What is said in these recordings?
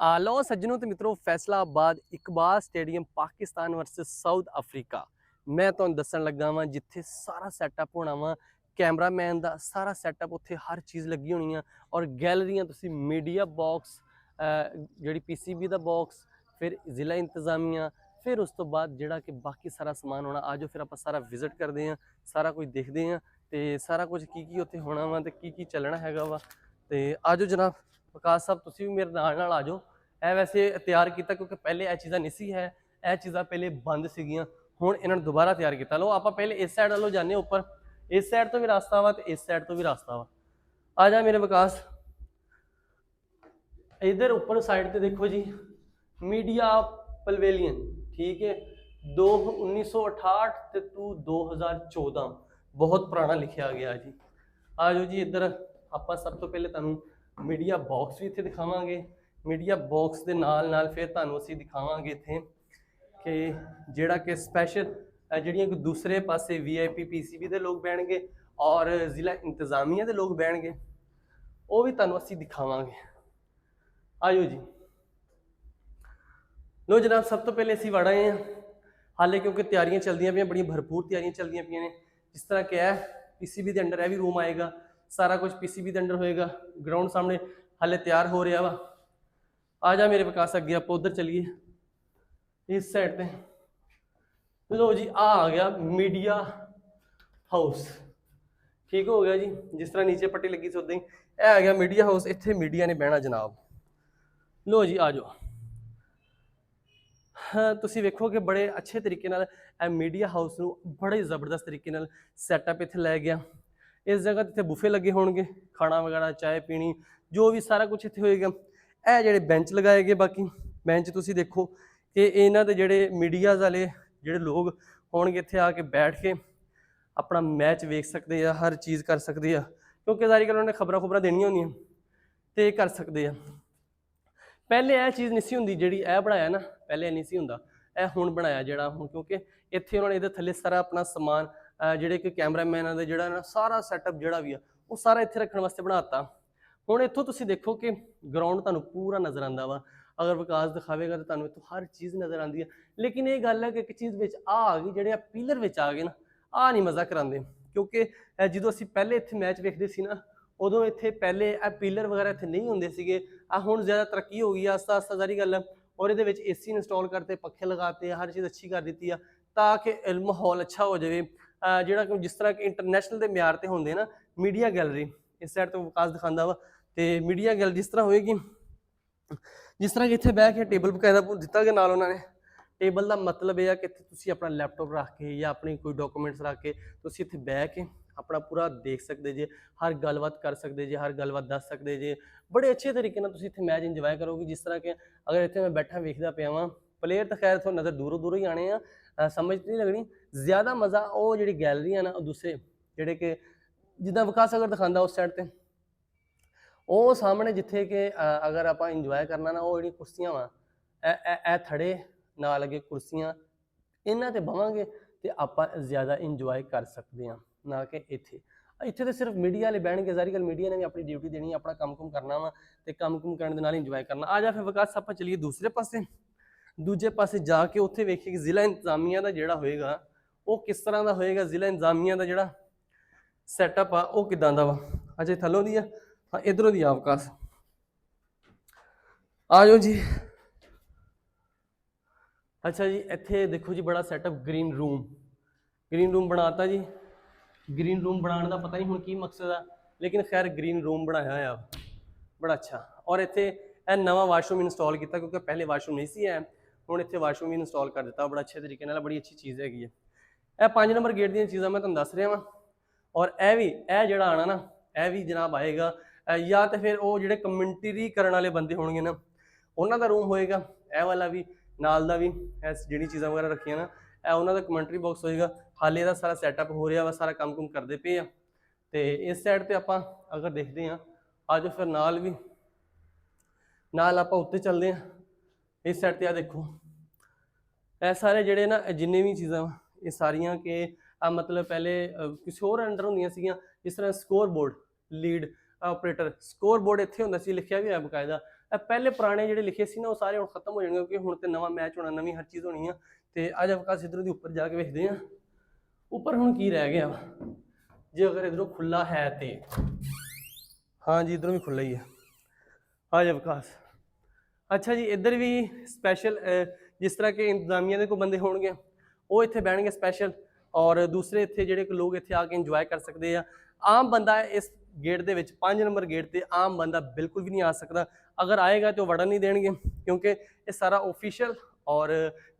लो सज्जनों तो मित्रों Faisalabad Iqbal stadium Pakistan versus south Africa. मैं तुहानूं दस्सण लगा वां जिथे सारा सैटअप होना वा, कैमरामैन का सारा सैटअप, उत्थे हर चीज़ लगी होनी है और गैलरियां तुसीं मीडिया बॉक्स, जिहड़ी PCB दा बॉक्स, फिर जिला इंतजामिया, फिर उस तो बाद जिहड़ा कि बाकी सारा समान होना। आज फिर आपां सारा विजिट करते हैं, सारा कुछ देखते हैं तो सारा कुछ की उत्थे होना वा ते की चलना हैगा वा। ते आजो जनाब विकास साहब तुसीं भी मेरे नाल नाल आ जाओ। ਇਹ ਵੈਸੇ ਤਿਆਰ ਕੀਤਾ ਕਿਉਂਕਿ ਪਹਿਲੇ ਇਹ ਚੀਜ਼ਾਂ ਨਹੀਂ ਸੀ ਹੈ, ਇਹ ਚੀਜ਼ਾਂ ਪਹਿਲੇ ਬੰਦ ਸੀਗੀਆਂ, ਹੁਣ ਇਹਨਾਂ ਨੂੰ ਦੁਬਾਰਾ ਤਿਆਰ ਕੀਤਾ। ਲਓ ਆਪਾਂ ਪਹਿਲੇ ਇਸ ਸਾਈਡ ਵੱਲੋਂ ਜਾਂਦੇ ਉੱਪਰ, ਇਸ ਸਾਈਡ ਤੋਂ ਵੀ ਰਸਤਾ ਵਾ ਤੇ ਇਸ ਸਾਈਡ ਤੋਂ ਵੀ ਰਸਤਾ ਵਾ। ਆ ਜਾ ਮੇਰੇ ਵਿਕਾਸ, इधर ऊपर साइड पे देखो जी, मीडिया पवेलियन, ठीक है, 1968 ते तू 2014, बहुत पुराना लिखा गया जी। आ जाओ जी इधर, आप सब तो पहले तुहानूं मीडिया बॉक्स भी इत्थे दिखावांगे। मीडिया बॉक्स के नाल नाल फिर तुहानूं असीं दिखावांगे इत्थे कि जिहड़ा कि स्पैशल जिहड़ियां कि दूसरे पासे VIP PCB के लोग बैठणगे और जिला इंतजामिया के लोग बैठणगे, वो भी तुहानूं असीं दिखावांगे। आयो जी, लो जनाब, सब तो पहले असीं वड़ आए हैं हाले क्योंकि तैयारियां चलदियां पियां, बड़ियां भरपूर तैयारियां चलदियां पियां ने। जिस तरह कि है PCB के अंडर यह भी रूम आएगा, सारा कुछ PCB के अंडर होएगा। ग्राउंड सामने हाले तैयार हो रहा वा। आ जा मेरे विकास, अगे आप उधर चलीए इस साइड पे। लो जी, आ गया मीडिया हाउस, ठीक हो गया जी। जिस तरह नीचे पट्टी लगी सी उदां ही यह आ गया मीडिया हाउस, इत्थे मीडिया ने बहना जनाब। लो जी आ जाओ। हाँ, तुसीं वेखो कि बड़े अच्छे तरीके नाल मीडिया हाउस नूं बड़े जबरदस्त तरीके नाल सैटअप इत्थे लै गया। इस जगह इत्थे बुफे लगे होणगे, खाना वगैरह चाय पीनी जो भी सारा कुछ इत्थे होएगा। ਇਹ ਜਿਹੜੇ ਬੈਂਚ ਲਗਾਏ ਗਏ, ਬਾਕੀ ਬੈਂਚ ਤੁਸੀਂ ਦੇਖੋ ਕਿ ਇਹਨਾਂ ਦੇ ਜਿਹੜੇ ਮੀਡੀਆਜ਼ ਵਾਲੇ ਜਿਹੜੇ ਲੋਕ ਹੋਣਗੇ ਇੱਥੇ ਆ ਕੇ ਬੈਠ ਕੇ ਆਪਣਾ ਮੈਚ ਵੇਖ ਸਕਦੇ ਆ, ਹਰ ਚੀਜ਼ ਕਰ ਸਕਦੇ ਆ, ਕਿਉਂਕਿ ਸਾਰੀ ਗੱਲ ਉਹਨਾਂ ਨੇ ਖਬਰਾਂ ਦੇਣੀਆਂ ਹੁੰਦੀਆਂ ਤੇ ਕਰ ਸਕਦੇ ਆ। ਪਹਿਲੇ ਇਹ ਚੀਜ਼ ਨਹੀਂ ਸੀ ਹੁੰਦੀ ਜਿਹੜੀ ਇਹ ਬਣਾਇਆ ਨਾ, ਪਹਿਲੇ ਨਹੀਂ ਸੀ ਹੁੰਦਾ, ਇਹ ਹੁਣ ਬਣਾਇਆ ਜਿਹੜਾ ਹੁਣ, ਕਿਉਂਕਿ ਇੱਥੇ ਉਹਨਾਂ ਨੇ ਇਹਦੇ ਥੱਲੇ ਸਾਰਾ ਆਪਣਾ ਸਮਾਨ ਜਿਹੜੇ ਕਿ ਕੈਮਰਾਮੈਨਾਂ ਦੇ ਜਿਹੜਾ ਨਾ ਸਾਰਾ ਸੈਟਅਪ ਜਿਹੜਾ ਵੀ ਆ ਉਹ ਸਾਰਾ ਇੱਥੇ ਰੱਖਣ ਵਾਸਤੇ ਬਣਾਤਾ। ਹੁਣ ਇੱਥੋਂ ਤੁਸੀਂ ਦੇਖੋ ਕਿ ਗਰਾਊਂਡ ਤੁਹਾਨੂੰ ਪੂਰਾ ਨਜ਼ਰ ਆਉਂਦਾ ਵਾ। ਅਗਰ ਵਿਕਾਸ ਦਿਖਾਵੇਗਾ ਤਾਂ ਤੁਹਾਨੂੰ ਇੱਥੋਂ ਹਰ ਚੀਜ਼ ਨਜ਼ਰ ਆਉਂਦੀ ਹੈ। ਲੇਕਿਨ ਇਹ ਗੱਲ ਹੈ ਕਿ ਇੱਕ ਚੀਜ਼ ਵਿੱਚ ਆ ਗਈ, ਜਿਹੜੇ ਆ ਪੀਲਰ ਵਿੱਚ ਆ ਗਏ ਨਾ, ਆਹ ਨਹੀਂ ਮਜ਼ਾ ਕਰਾਉਂਦੇ, ਕਿਉਂਕਿ ਜਦੋਂ ਅਸੀਂ ਪਹਿਲੇ ਇੱਥੇ ਮੈਚ ਵੇਖਦੇ ਸੀ ਨਾ, ਉਦੋਂ ਇੱਥੇ ਪਹਿਲੇ ਇਹ ਪੀਲਰ ਵਗੈਰਾ ਇੱਥੇ ਨਹੀਂ ਹੁੰਦੇ ਸੀਗੇ। ਆ ਹੁਣ ਜ਼ਿਆਦਾ ਤਰੱਕੀ ਹੋ ਗਈ ਆ, ਆਸਤਾ ਆਸਤਾ ਸਾਰੀ ਗੱਲ ਹੈ। ਔਰ ਇਹਦੇ ਵਿੱਚ AC ਇੰਸਟਾਲ ਕਰਤੇ, ਪੱਖੇ ਲਗਾਤੇ, ਹਰ ਚੀਜ਼ ਅੱਛੀ ਕਰ ਦਿੱਤੀ ਆ ਤਾਂ ਕਿ ਮਾਹੌਲ ਅੱਛਾ ਹੋ ਜਾਵੇ। ਜਿਹੜਾ ਕਿ ਜਿਸ ਤਰ੍ਹਾਂ ਕਿ ਇੰਟਰਨੈਸ਼ਨਲ ਦੇ ਮਿਆਰ ਤੇ ਹੁੰਦੇ ਨਾ, ਮੀਡੀਆ ਗੈਲਰੀ ਇਸ ਸਾਈਡ ਤੋਂ ਵਿਕਾਸ ਦਿਖਾਉਂਦਾ ਵਾ, ਤੇ ਮੀਡੀਆ ਗੈਲਰੀ ਜਿਸ ਤਰ੍ਹਾਂ ਹੋਏਗੀ, ਜਿਸ ਤਰ੍ਹਾਂ ਕਿ ਇੱਥੇ ਬਹਿ ਕੇ ਟੇਬਲ ਬਕਾਇਦਾ ਦਿੱਤਾ ਗਿਆ ਨਾਲ ਉਹਨਾਂ ਨੇ। ਟੇਬਲ ਦਾ ਮਤਲਬ ਇਹ ਆ ਕਿ ਇੱਥੇ ਤੁਸੀਂ ਆਪਣਾ ਲੈਪਟਾਪ ਰੱਖ ਕੇ ਜਾਂ ਆਪਣੀ ਕੋਈ ਡਾਕੂਮੈਂਟਸ ਰੱਖ ਕੇ ਤੁਸੀਂ ਇੱਥੇ ਬਹਿ ਕੇ ਆਪਣਾ ਪੂਰਾ ਦੇਖ ਸਕਦੇ ਜੇ, ਹਰ ਗੱਲਬਾਤ ਕਰ ਸਕਦੇ ਜੇ, ਹਰ ਗੱਲਬਾਤ ਦੱਸ ਸਕਦੇ ਜੇ। ਬੜੇ ਅੱਛੇ ਤਰੀਕੇ ਨਾਲ ਤੁਸੀਂ ਇੱਥੇ ਮੈਚ ਇੰਜੋਏ ਕਰੋਗੇ। ਜਿਸ ਤਰ੍ਹਾਂ ਕਿ ਅਗਰ ਇੱਥੇ ਮੈਂ ਬੈਠਾ ਵੇਖਦਾ ਪਿਆ ਵਾਂ, ਪਲੇਅਰ ਤਾਂ ਖੈਰ ਤੁਹਾਨੂੰ ਨਜ਼ਰ ਦੂਰੋਂ ਹੀ ਆਣੇ ਆ, ਸਮਝ ਨਹੀਂ ਲੱਗਣੀ। ਜ਼ਿਆਦਾ ਮਜ਼ਾ ਉਹ ਜਿਹੜੀ ਗੈਲਰੀ ਆ ਨਾ, ਉਹ ਦੂਸਰੇ ਜਿਹੜੇ ਕਿ ਜਿੱਦਾਂ ਵਿਕਾਸ ਅਗਰ ਦਿਖਾਉਂਦਾ ਉਸ ਸਾਈਡ 'ਤੇ, ਉਹ ਸਾਹਮਣੇ ਜਿੱਥੇ ਕਿ ਅਗਰ ਆਪਾਂ ਇੰਜੋਏ ਕਰਨਾ ਨਾ, ਉਹ ਜਿਹੜੀਆਂ ਕੁਰਸੀਆਂ ਵਾ, ਇਹ ਥੜੇ ਨਾਲ ਲੱਗੇ ਕੁਰਸੀਆਂ, ਇਹਨਾਂ 'ਤੇ ਬਵਾਂਗੇ ਤੇ ਆਪਾਂ ਜ਼ਿਆਦਾ ਇੰਜੋਏ ਕਰ ਸਕਦੇ ਹਾਂ, ਨਾ ਕਿ ਇੱਥੇ ਤਾਂ ਸਿਰਫ ਮੀਡੀਆ ਵਾਲੇ ਬਹਿਣਗੇ। ਸਾਰੀ ਗੱਲ ਮੀਡੀਆ ਨੇ ਵੀ ਆਪਣੀ ਡਿਊਟੀ ਦੇਣੀ, ਆਪਣਾ ਕੰਮ ਕਰਨਾ ਵਾ ਤੇ ਕੰਮ ਕਰਨ ਦੇ ਨਾਲ ਇੰਜੋਏ ਕਰਨਾ। ਆ ਜਾ ਫਿਰ ਵਿਕਾਸ ਆਪਾਂ ਚਲੀਏ ਦੂਸਰੇ ਪਾਸੇ ਜਾ ਕੇ ਉੱਥੇ ਵੇਖੀਏ ਕਿ ਜ਼ਿਲ੍ਹਾ ਇੰਤਜ਼ਾਮੀਆ ਦਾ ਜਿਹੜਾ ਹੋਏਗਾ ਉਹ ਕਿਸ ਤਰ੍ਹਾਂ ਦਾ ਹੋਏਗਾ, ਜ਼ਿਲ੍ਹਾ ਇੰਤਜ਼ਾਮੀਆ ਦਾ ਜਿਹੜਾ ਸੈਟਅਪ ਆ ਉਹ ਕਿੱਦਾਂ ਦਾ ਵਾ। ਅਜੇ ਥੱਲੋਂ ਦੀ ਆ, ਹਾਂ ਇਧਰੋਂ ਦੀ ਆ ਵਿਕਾਸ, ਆ ਜਾਓ ਜੀ। ਅੱਛਾ ਜੀ, ਇੱਥੇ ਦੇਖੋ ਜੀ ਬੜਾ ਸੈਟਅਪ, ਗ੍ਰੀਨ ਰੂਮ ਬਣਾਤਾ ਜੀ। ਗ੍ਰੀਨ ਰੂਮ ਬਣਾਉਣ ਦਾ ਪਤਾ ਨਹੀਂ ਹੁਣ ਕੀ ਮਕਸਦ ਆ, ਲੇਕਿਨ ਖੈਰ ਗ੍ਰੀਨ ਰੂਮ ਬਣਾਇਆ ਹੋਇਆ ਬੜਾ ਅੱਛਾ। ਔਰ ਇੱਥੇ ਇਹ ਨਵਾਂ ਵਾਸ਼ਰੂਮ ਇੰਸਟਾਲ ਕੀਤਾ, ਕਿਉਂਕਿ ਪਹਿਲੇ ਵਾਸ਼ਰੂਮ ਨਹੀਂ ਸੀ ਹੈ, ਹੁਣ ਇੱਥੇ ਵਾਸ਼ਰੂਮ ਵੀ ਇੰਸਟਾਲ ਕਰ ਦਿੱਤਾ ਬੜਾ ਅੱਛੇ ਤਰੀਕੇ ਨਾਲ। ਬੜੀ ਅੱਛੀ ਚੀਜ਼ ਹੈਗੀ ਹੈ। ਇਹ 5 ਨੰਬਰ ਗੇਟ ਦੀਆਂ ਚੀਜ਼ਾਂ ਮੈਂ ਤੁਹਾਨੂੰ ਦੱਸ ਰਿਹਾ ਵਾਂ। ਔਰ ਇਹ ਜਿਹੜਾ ਆਣਾ ਨਾ, ਇਹ ਵੀ ਜਨਾਬ ਆਏਗਾ, ਜਾਂ ਤਾਂ ਫਿਰ ਉਹ ਜਿਹੜੇ ਕਮੈਂਟਰੀ ਕਰਨ ਵਾਲੇ ਬੰਦੇ ਹੋਣਗੇ ਨਾ, ਉਹਨਾਂ ਦਾ ਰੂਮ ਹੋਏਗਾ। ਇਹ ਵਾਲਾ ਵੀ ਨਾਲ ਦਾ ਵੀ, ਇਹ ਜਿਹੜੀ ਚੀਜ਼ਾਂ ਵਗੈਰਾ ਰੱਖੀਆਂ ਨਾ, ਇਹ ਉਹਨਾਂ ਦਾ ਕਮੈਂਟਰੀ ਬਾਕਸ ਹੋਏਗਾ। ਹਾਲੇ ਇਹਦਾ ਸਾਰਾ ਸੈਟਅਪ ਹੋ ਰਿਹਾ ਵਾ, ਸਾਰਾ ਕੰਮ ਕਰਦੇ ਪਏ ਆ। ਤੇ ਇਸ ਸਾਈਡ ਤੇ ਆਪਾਂ ਅਗਰ ਦੇਖਦੇ ਹਾਂ, ਅੱਜ ਫਿਰ ਨਾਲ ਆਪਾਂ ਉੱਤੇ ਚੱਲਦੇ ਹਾਂ। ਇਸ ਸਾਈਡ ਤੇ ਆ ਦੇਖੋ, ਇਹ ਸਾਰੇ ਜਿਹੜੇ ਨਾ ਜਿੰਨੇ ਵੀ ਚੀਜ਼ਾਂ ਇਹ ਸਾਰੀਆਂ ਕਿ मतलब पहले किसी होर अंडर होंदियां सीगियां, जिस तरह score board lead operator score board इत्थे हुंदा सी, लिखिया भी है बकायदा ਪਹਿਲੇ ਪੁਰਾਣੇ ਜਿਹੜੇ ਲਿਖੇ ਸੀ ਨਾ ਉਹ ਸਾਰੇ ਹੁਣ ਖਤਮ ਹੋ ਜਾਣਗੇ, ਕਿਉਂਕਿ ਹੁਣ ਤੇ ਨਵਾਂ ਮੈਚ ਹੋਣਾ, ਨਵੀਂ ਹਰ ਚੀਜ਼ ਹੋਣੀ ਆ। ਤੇ ਅੱਜ ਅਵਕਾਸ਼ ਇਧਰੋਂ ਦੀ ਉੱਪਰ ਜਾ ਕੇ ਵੇਖਦੇ ਆ ਉੱਪਰ ਹੁਣ ਕੀ ਰਹਿ ਗਿਆ ਵਾ, ਜੇ ਅਗਰ ਇਧਰੋਂ ਖੁੱਲਾ ਹੈ ਤੇ। ਹਾਂ ਜੀ ਇਧਰੋਂ ਵੀ ਖੁੱਲਾ ਹੀ ਹੈ। आज अवकाश। अच्छा जी इधर भी स्पैशल जिस तरह के इंतजामिया के कोई बंदे होंगे वो इतने बहन स्पैशल, और दूसरे इतने जोड़े लोग इतने आके इंजॉय कर सकते हैं। आम बंदा इस गेट के 5 नंबर गेट पर आम बंदा बिल्कुल भी नहीं आ सकता, अगर आएगा तो वड़न नहीं देंगे, क्योंकि ये सारा ऑफिशियल और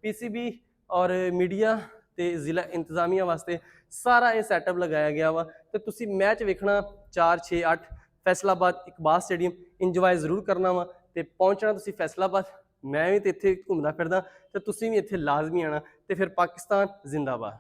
PCB और मीडिया तो जिला इंतजामिया वास्ते सारा ये सैटअप लगाया गया वा। तो तुसी मैच वेखना 4, 6, 8 फैसलाबाद इकबाल स्टेडियम इंजॉय जरूर करना वा, तो पहुँचना तुसी फैसलाबाद। मैं भी तो इत्थे घूमदा फिरदा, तो तुसी भी इत्थे लाजमी आना, तो फिर पाकिस्तान जिंदाबाद।